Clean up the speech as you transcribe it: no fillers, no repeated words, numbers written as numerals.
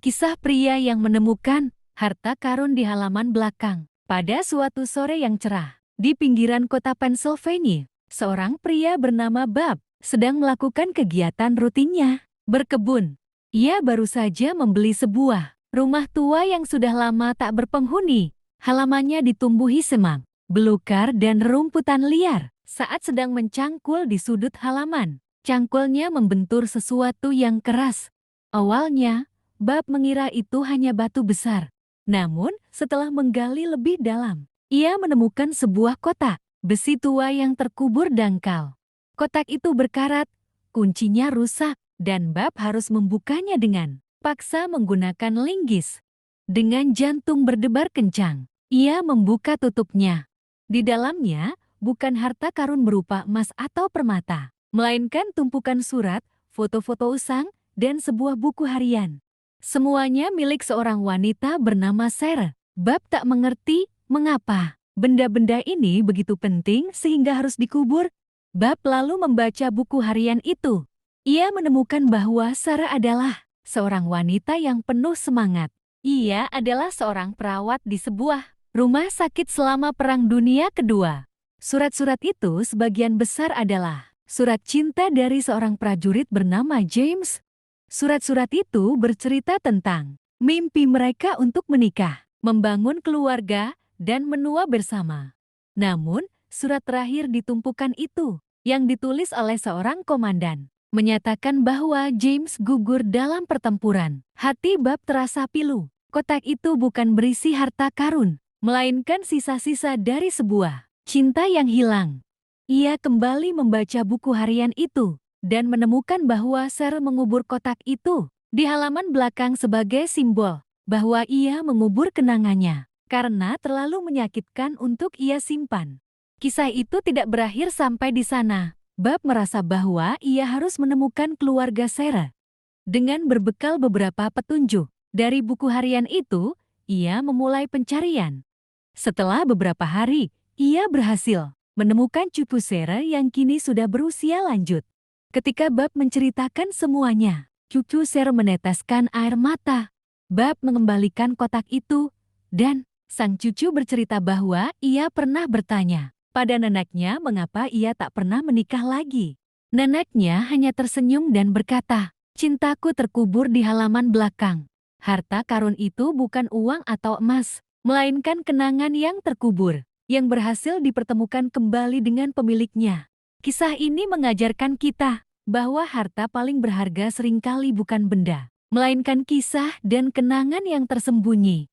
Kisah pria yang menemukan harta karun di halaman belakang. Pada suatu sore yang cerah, di pinggiran kota Pennsylvania, seorang pria bernama Bob sedang melakukan kegiatan rutinnya, berkebun. Ia baru saja membeli sebuah rumah tua yang sudah lama tak berpenghuni. Halamannya ditumbuhi semang, belukar dan rumputan liar. Saat sedang mencangkul di sudut halaman, cangkulnya membentur sesuatu yang keras. Awalnya, Bob mengira itu hanya batu besar. Namun, setelah menggali lebih dalam, ia menemukan sebuah kotak besi tua yang terkubur dangkal. Kotak itu berkarat, kuncinya rusak, dan Bob harus membukanya dengan paksa menggunakan linggis. Dengan jantung berdebar kencang, ia membuka tutupnya. Di dalamnya, bukan harta karun berupa emas atau permata, melainkan tumpukan surat, foto-foto usang, dan sebuah buku harian. Semuanya milik seorang wanita bernama Sarah. Bob tak mengerti mengapa benda-benda ini begitu penting sehingga harus dikubur. Bob lalu membaca buku harian itu. Ia menemukan bahwa Sarah adalah seorang wanita yang penuh semangat. Ia adalah seorang perawat di sebuah rumah sakit selama Perang Dunia Kedua. Surat-surat itu sebagian besar adalah surat cinta dari seorang prajurit bernama James. Surat-surat itu bercerita tentang mimpi mereka untuk menikah, membangun keluarga, dan menua bersama. Namun, surat terakhir di tumpukan itu, yang ditulis oleh seorang komandan, menyatakan bahwa James gugur dalam pertempuran. Hati Bob terasa pilu. Kotak itu bukan berisi harta karun, melainkan sisa-sisa dari sebuah cinta yang hilang. Ia kembali membaca buku harian itu dan menemukan bahwa Sarah mengubur kotak itu di halaman belakang sebagai simbol bahwa ia mengubur kenangannya karena terlalu menyakitkan untuk ia simpan. Kisah itu tidak berakhir sampai di sana. Bob merasa bahwa ia harus menemukan keluarga Sarah. Dengan berbekal beberapa petunjuk dari buku harian itu, ia memulai pencarian. Setelah beberapa hari, ia berhasil menemukan cucu Sarah yang kini sudah berusia lanjut. Ketika Bob menceritakan semuanya, cucu Sarah meneteskan air mata. Bob mengembalikan kotak itu, dan sang cucu bercerita bahwa ia pernah bertanya pada neneknya mengapa ia tak pernah menikah lagi. Neneknya hanya tersenyum dan berkata, "Cintaku terkubur di halaman belakang. Harta karun itu bukan uang atau emas, melainkan kenangan yang terkubur, yang berhasil dipertemukan kembali dengan pemiliknya." Kisah ini mengajarkan kita bahwa harta paling berharga seringkali bukan benda, melainkan kisah dan kenangan yang tersembunyi.